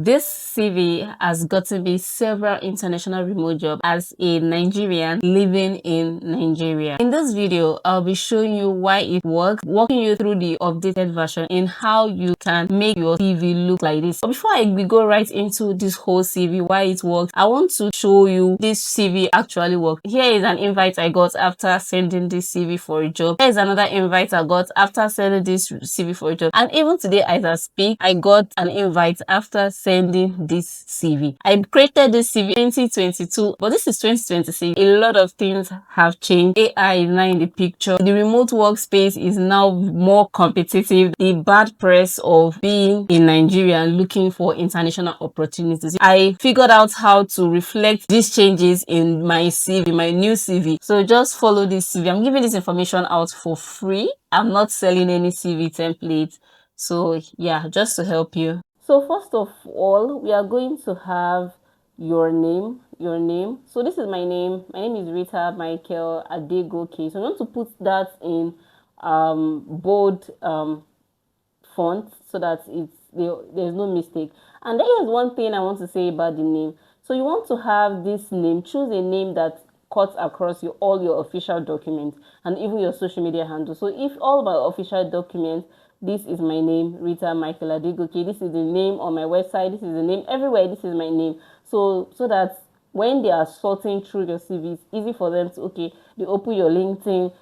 This CV has gotten me several international remote jobs as a Nigerian living in Nigeria. In this video, I'll be showing you why it works, walking you through the updated version and how you can make your CV look like this. But before we go right into this whole CV, why it works, I want to show you this CV actually works. Here is an invite I got after sending this CV for a job. Here is another invite I got after sending this CV for a job. And even today as I speak, I got an invite after sending this CV. I created this CV 2022, but this is 2026. A lot of things have changed. AI is now in the picture. The remote workspace is now more competitive. The bad press of being in Nigeria and looking for international opportunities. I figured out how to reflect these changes in my CV, my new CV. So just follow this CV. I'm giving this information out for free. I'm not selling any CV template. So yeah, just to help you. So first of all, we are going to have your name. So this is my name. My name is Rita Michael Adegoke. So I want to put that in bold font so that there's no mistake. And there is one thing I want to say about the name. So you want to have this name. Choose a name that cuts across all your official documents and even your social media handle. So if all my official documents, this is my name, Rita Michael Adegoke. This is the name on my website. This is the name everywhere. This is my name. So that when they are sorting through your CV, it's easy for them to, okay, they open your LinkedIn,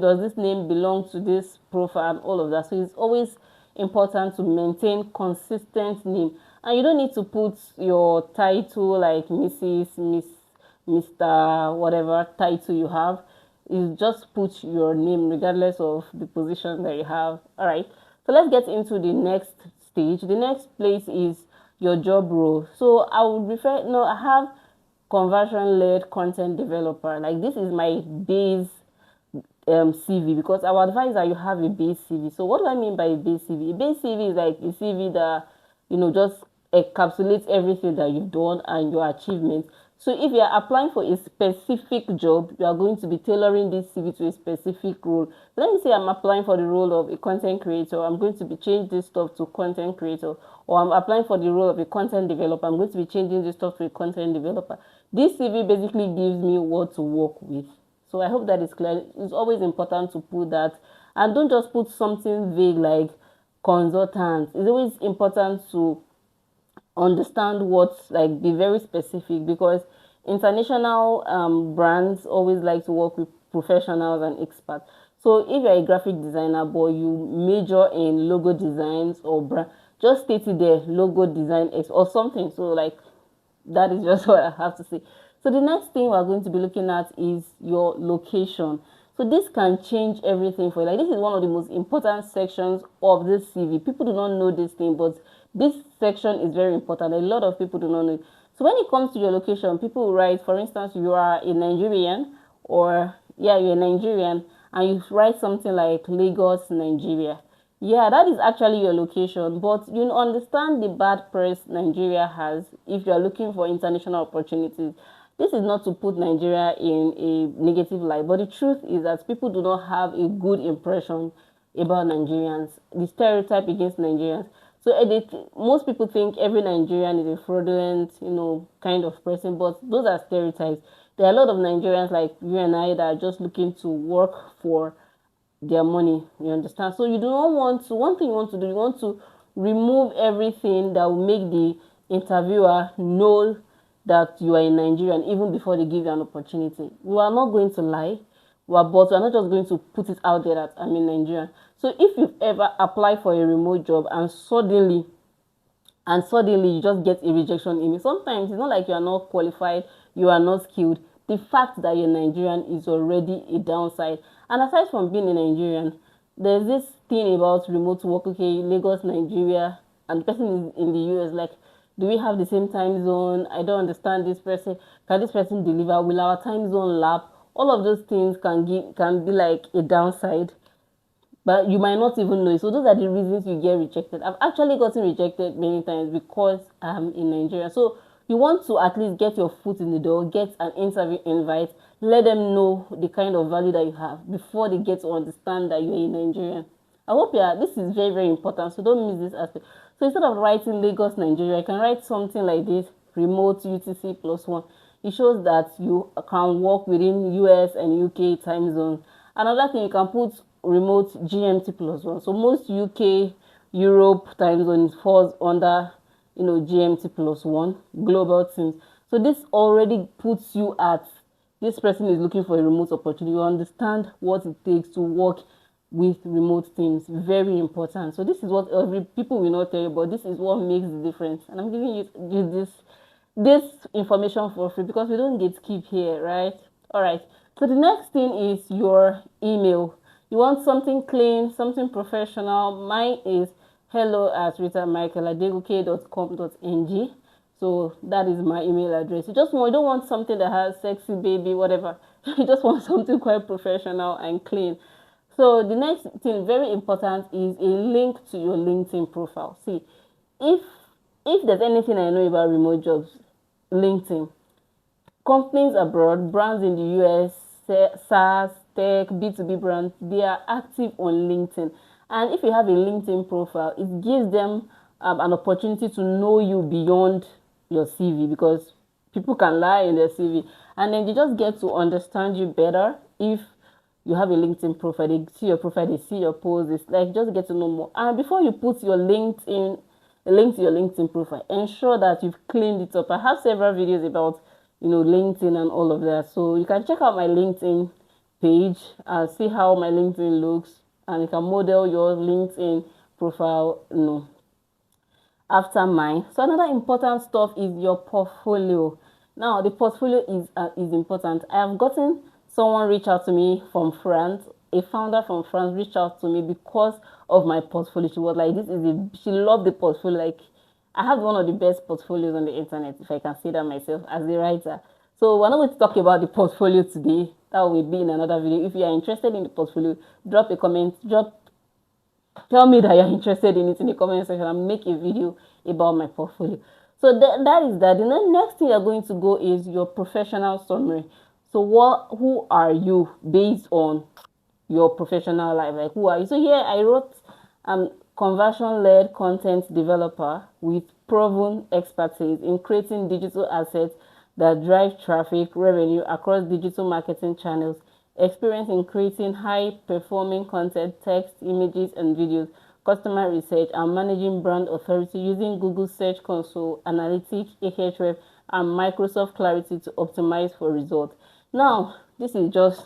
does this name belong to this profile and all of that. So it's always important to maintain consistent name. And you don't need to put your title like Mrs., Miss, Mr., whatever title you have. Is just put your name regardless of the position that you have. All right, so let's get into the next stage. The next place is your job role. So I would refer, no, I have conversion-led content developer. Like this is my base CV, because I would advise that you have a base CV. So what do I mean by a base CV? A base CV is like a CV that, just encapsulates everything that you've done and your achievements. So if you are applying for a specific job, you are going to be tailoring this CV to a specific role. Let me say I'm applying for the role of a content creator. I'm going to be changing this stuff to content creator. Or I'm applying for the role of a content developer. I'm going to be changing this stuff to a content developer. This CV basically gives me what to work with. So I hope that is clear. It's always important to put that. And don't just put something vague like consultant. It's always important to understand be very specific, because international brands always like to work with professionals and experts. So if you're a graphic designer but you major in logo designs or brand, just state it there, logo design or something. So like that is just what I have to say. So the next thing we're going to be looking at is your location. So this can change everything for you. Like this is one of the most important sections of this CV. People do not know this thing, but this section is very important. A lot of people do not know. So when it comes to your location, people will write, for instance, you are a Nigerian, or yeah, you're a Nigerian, and you write something like Lagos, Nigeria. Yeah, that is actually your location, but you understand the bad press Nigeria has if you're looking for international opportunities. This is not to put Nigeria in a negative light, but the truth is that people do not have a good impression about Nigerians, the stereotype against Nigerians. So most people think every Nigerian is a fraudulent, kind of person, but those are stereotypes. There are a lot of Nigerians like you and I that are just looking to work for their money, you understand? So you do not want to, one thing you want to do, you want to remove everything that will make the interviewer know that you are in Nigerian even before they give you an opportunity. We are not going to lie, but we are not just going to put it out there that I'm in Nigeria. So if you've ever applied for a remote job and suddenly you just get a rejection email, sometimes it's not like you are not qualified, you are not skilled. The fact that you're Nigerian is already a downside. And aside from being a Nigerian, there's this thing about remote work. Okay, Lagos, Nigeria, and the person is in the US. Like, do we have the same time zone? I don't understand this person. Can this person deliver? Will our time zone lap? All of those things can be like a downside, but you might not even know it. So those are the reasons you get rejected. I've actually gotten rejected many times because I'm in Nigeria. So you want to at least get your foot in the door, get an interview invite, let them know the kind of value that you have before they get to understand that you're a Nigerian. I hope this is very, very important. So don't miss this aspect. So instead of writing Lagos, Nigeria, I can write something like this: remote UTC plus one. It shows that you can work within US and UK time zones. Another thing, you can put remote GMT plus one. So most UK, Europe time zone falls under, GMT plus one, global teams. So this already puts you at, this person is looking for a remote opportunity. You understand what it takes to work with remote teams. Very important. So this is what every people will not tell you, but this is what makes the difference. And I'm giving you this information for free because we don't get keep here, right? All right. So the next thing is your email. You want something clean, something professional. Mine is hello@ritamichaeladegoke.com.ng. So that is my email address. You don't want something that has sexy baby, whatever. You just want something quite professional and clean. So the next thing, very important, is a link to your LinkedIn profile. See, if there's anything I know about remote jobs, LinkedIn. Companies abroad, brands in the US, SaaS, tech, B2B brands, they are active on LinkedIn. And if you have a LinkedIn profile, it gives them an opportunity to know you beyond your CV, because people can lie in their CV. And then they just get to understand you better if you have a LinkedIn profile. They see your profile, they see your posts, it's like just get to know more. And before you put your LinkedIn, a link to your LinkedIn profile, ensure that you've cleaned it up. I have several videos about, LinkedIn and all of that. So you can check out my LinkedIn page and see how my LinkedIn looks, and you can model your LinkedIn profile, after mine. So another important stuff is your portfolio. Now the portfolio is important. I have gotten someone reach out to me from France. A founder from France reached out to me because of my portfolio. She was like, she loved the portfolio. Like, I have one of the best portfolios on the internet, if I can say that myself, as a writer. So we're not going to talk about the portfolio today. That will be in another video. If you are interested in the portfolio, drop a comment, tell me that you're interested in it in the comment section, and make a video about my portfolio. So that is that. The next thing you're going to go is your professional summary. So who are you based on your professional life? Like, who are you? So here I wrote conversion-led content developer with proven expertise in creating digital assets that drive traffic revenue across digital marketing channels, experience in creating high-performing content, text, images, and videos, customer research, and managing brand authority using Google Search Console, Analytics, Ahrefs, and Microsoft Clarity to optimize for results. Now, this is just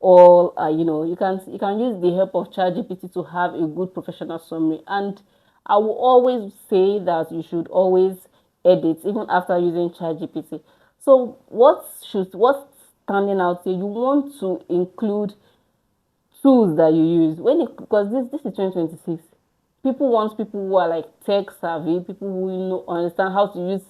all you can use the help of ChatGPT to have a good professional summary. And I will always say that you should always edit even after using ChatGPT. So what's standing out here? You want to include tools that you use because this is 2026. People who are like tech savvy, people who understand how to use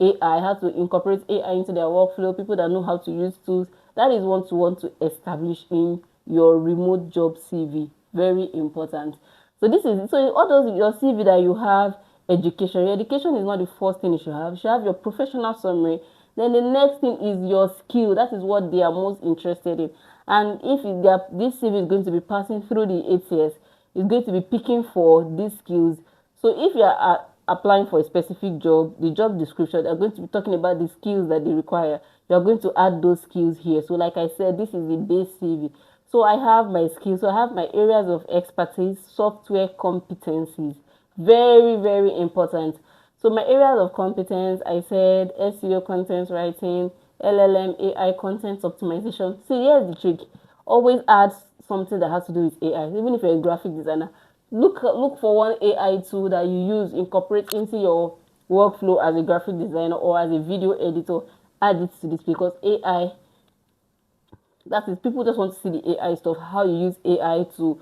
AI, how to incorporate AI into their workflow, people that know how to use tools. That is what you want to establish in your remote job CV. Very important. So all those your CV that you have, education. Your education is not the first thing you should have. You should have your professional summary. Then the next thing is your skill. That is what they are most interested in. And if this CV is going to be passing through the ATS, it's going to be picking for these skills. So if you are applying for a specific job, the job description, they're going to be talking about the skills that they require. You're going to add those skills here. So like I said, this is the base CV. So I have my skills. So I have my areas of expertise, software competencies. Very, very important. So my areas of competence, I said SEO, content writing, LLM, AI, content optimization. See, here's the trick. Always add something that has to do with AI. Even if you're a graphic designer, look for one AI tool that you use, incorporate into your workflow as a graphic designer or as a video editor. Add it to this, because AI, that is, people just want to see the AI stuff, how you use AI to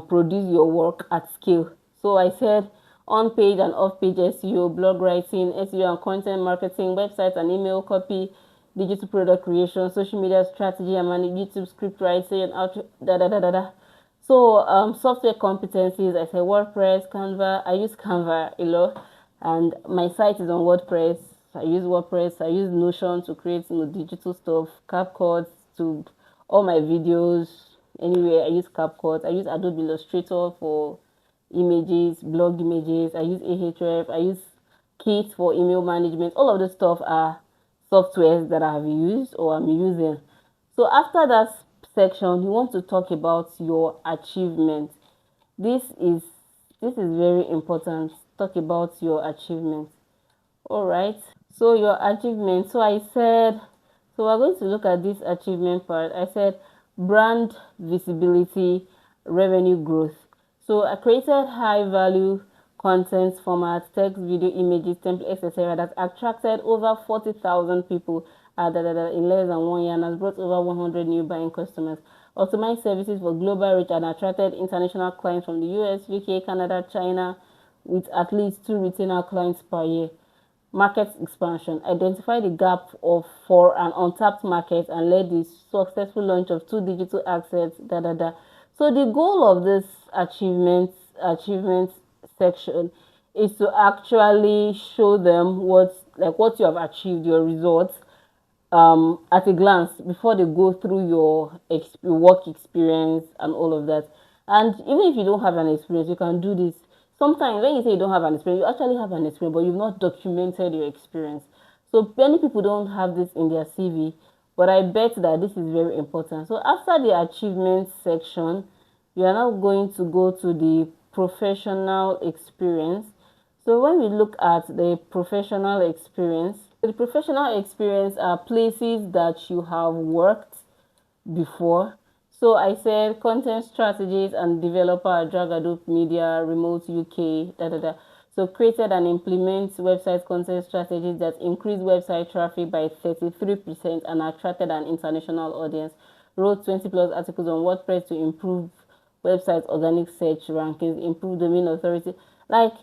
produce your work at scale. So I said on-page and off-page SEO, blog writing, SEO and content marketing, website and email copy, digital product creation, social media strategy, and YouTube script writing, and So software competencies, I say WordPress, Canva. I use Canva a lot, and my site is on WordPress. I use WordPress. I use Notion to create digital stuff, CapCut to all my videos. Anyway, I use CapCut. I use Adobe Illustrator for images, blog images. I use Ahref. I use Kit for email management. All of the stuff are softwares that I have used or I'm using. So after that section, you want to talk about your achievements. This is very important. Talk about your achievements. All right. So your achievement. So I said, so we're going to look at this achievement part. I said brand visibility, revenue growth. So I created high value content formats, text, video, images, templates, etc. that attracted over 40,000 people in less than 1 year and has brought over 100 new buying customers. Optimized services for global reach and attracted international clients from the US, UK, Canada, China, with at least 2 retainer clients per year. Market expansion. Identify the gap for an untapped market and led the successful launch of 2 digital assets. So the goal of this achievement section is to actually show them what you have achieved, your results, at a glance before they go through your work experience and all of that. And even if you don't have an experience, you can do this. Sometimes when you say you don't have an experience, you actually have an experience, but you've not documented your experience. So many people don't have this in their CV, but I bet that this is very important. So after the achievement section, you are now going to go to the professional experience. So when we look at the professional experience, the professional experience are places that you have worked before. So I said content strategies and developer at Drag Adobe Media, Remote UK, So created and implement website content strategies that increase website traffic by 33% and attracted an international audience. Wrote 20 plus articles on WordPress to improve website organic search rankings, improve domain authority. Like,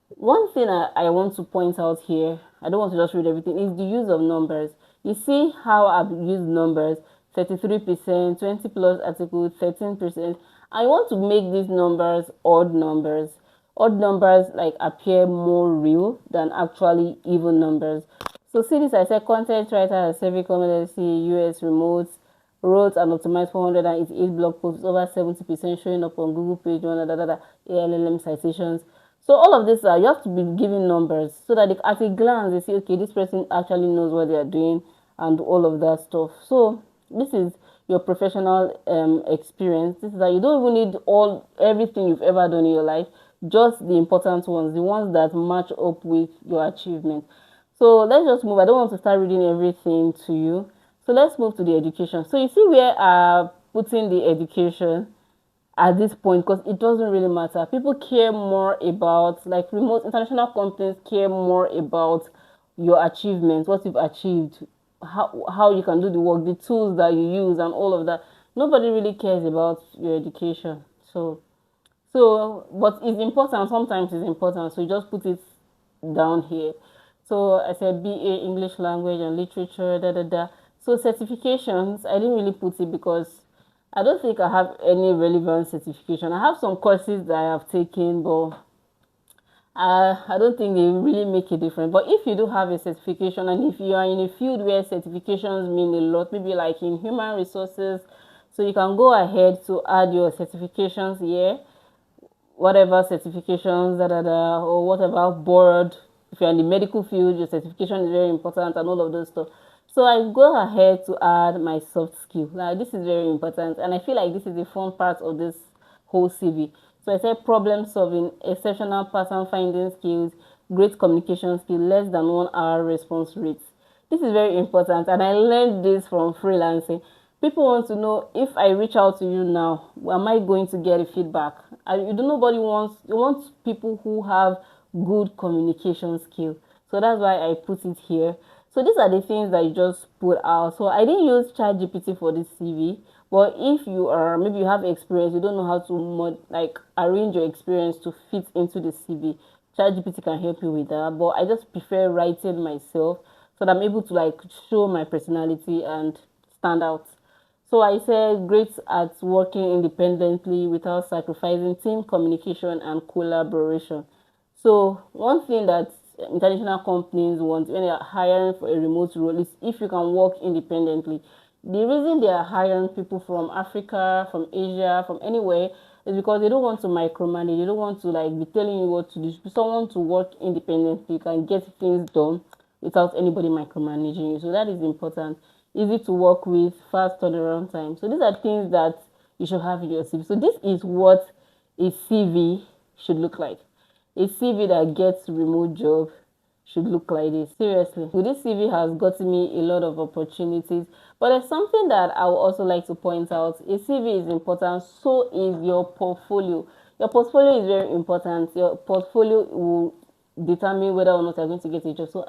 one thing I want to point out here, I don't want to just read everything, is the use of numbers. You see how I've used numbers, 33%, 20 plus articles, 13%. I want to make these numbers odd numbers. Odd numbers like appear more real than actually even numbers. So see this, I said content writer at Civic LLC, US remote, wrote and optimized 488 blog posts, over 70% showing up on Google page one, ALLM citations. So all of this, you have to be giving numbers so that at a glance they see, okay, this person actually knows what they are doing and all of that stuff. So this is your professional experience. This is that you don't even need everything you've ever done in your life, just the important ones, the ones that match up with your achievement. So let's just move. I don't want to start reading everything to you. So let's move to the education. So you see where I'm putting the education at this point, because it doesn't really matter. People care more about, like, remote international companies care more about your achievements, what you've achieved, how you can do the work, the tools that you use and all of that. Nobody really cares about your education. So but it's important. Sometimes it's important, so you just put it down here. So I said BA English language and literature, So certifications, I didn't really put it because I don't think I have any relevant certification. I have some courses that I have taken, but I don't think they really make a difference. But if you do have a certification, and if you are in a field where certifications mean a lot, maybe like in human resources, so you can go ahead to add your certifications here, whatever certifications, or what about board. If you're in the medical field, your certification is very important and all of those stuff. So I go ahead to add my soft skill. Now this is very important, and I feel like this is the fun part of this whole CV. So I said problem solving, exceptional pattern finding skills, great communication skill, less than 1 hour response rates. This is very important, and I learned this from freelancing. People want to know, if I reach out to you now, am I going to get a feedback? Nobody wants, you want people who have good communication skill. So that's why I put it here. So these are the things that you just put out. So I didn't use ChatGPT for this CV, but if you are, maybe you have experience, you don't know how to arrange your experience to fit into the CV, ChatGPT can help you with that. But I just prefer writing myself so that I'm able to show my personality and stand out. So I said great at working independently without sacrificing team communication and collaboration. So one thing that international companies want when they are hiring for a remote role is if you can work independently. The reason they are hiring people from Africa, from Asia, from anywhere, It's because they don't want to micromanage. They don't want to like be telling you what to do. Someone to work independently, you can get things done without anybody micromanaging you. So that is important. Easy to work with, fast turnaround time. So these are things that you should have in your CV. So this is what a CV should look like. A CV that gets remote job should look like this. Seriously. So this CV has gotten me a lot of opportunities. But there's something that I would also like to point out. A CV is important, so is your portfolio. Your portfolio is very important. Your portfolio will determine whether or not you're going to get a job. So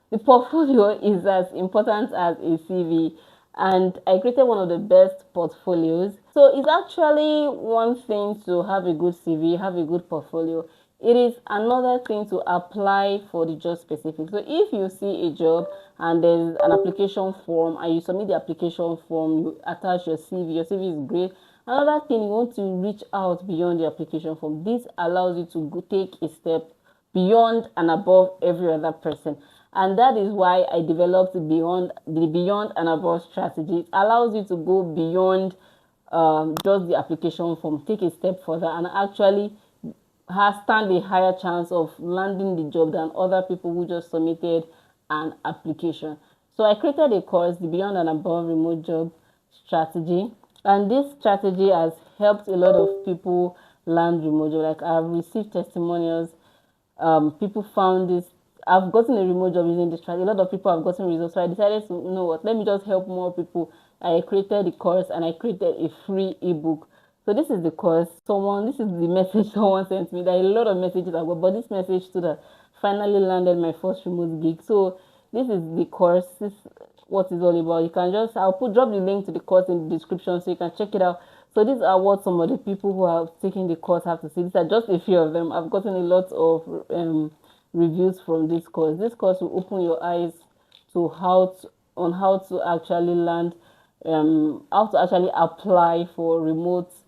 the portfolio is as important as a CV, and I created one of the best portfolios. So it's actually one thing to have a good CV, have a good portfolio. It is another thing to apply for the job specific. So if you see a job and there's an application form and you submit the application form, you attach your CV is great. Another thing, you want to reach out beyond the application form. This allows you to go take a step beyond and above every other person, and that is why I developed the beyond and above strategy. It allows you to go beyond just the application form, take a step further, and actually stand a higher chance of landing the job than other people who just submitted an application. So I created a course, the beyond and above remote job strategy, and this strategy has helped a lot of people land remote job. Like, I've received testimonials. People found this. I've gotten a remote job using this strategy. A lot of people have gotten results. So I decided to, you know what, let me just help more people. I created the course and I created a free ebook. So this is the course. This is the message someone sent me. There are a lot of messages I got, but this message to that finally landed my first remote gig. So this is the course. This is what it's all about. You can just, drop the link to the course in the description so you can check it out. So these are what some of the people who have taken the course have to say. These are just a few of them. I've gotten a lot of reviews from this course. This course will open your eyes to how to actually land, how to actually apply for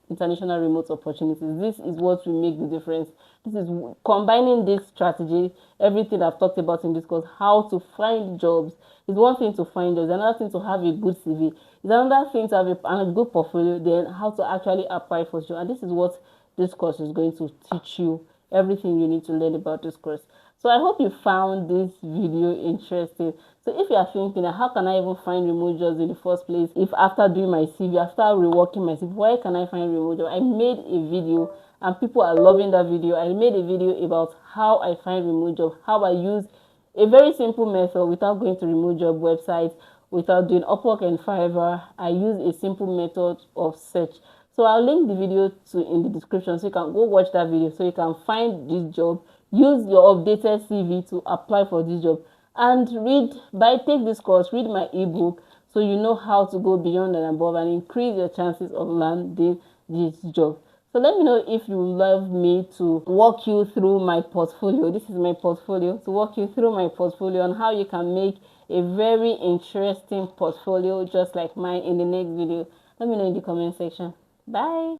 international remote opportunities. This is what will make the difference. This is combining this strategy, everything I've talked about in this course, how to find jobs. It's one thing to find jobs, another thing to have a good CV, it's another thing to have a good portfolio, then how to actually apply for jobs. And this is what this course is going to teach you, everything you need to learn about this course. So I hope you found this video interesting. So if you are thinking, how can I even find remote jobs in the first place? If after doing my CV, after reworking my CV, where can I find remote jobs? I made a video and people are loving that video. I made a video about how I find remote jobs, how I use a very simple method without going to remote job websites, without doing Upwork and Fiverr. I use a simple method of search. So I'll link the video in the description so you can go watch that video so you can find this job. Use your updated CV to apply for this job, and take this course, read my ebook, so you know how to go beyond and above and increase your chances of landing this job. So let me know if you love me to walk you through my portfolio. This is my portfolio, to walk you through my portfolio on how you can make a very interesting portfolio just like mine in the next video. Let me know in the comment section. Bye.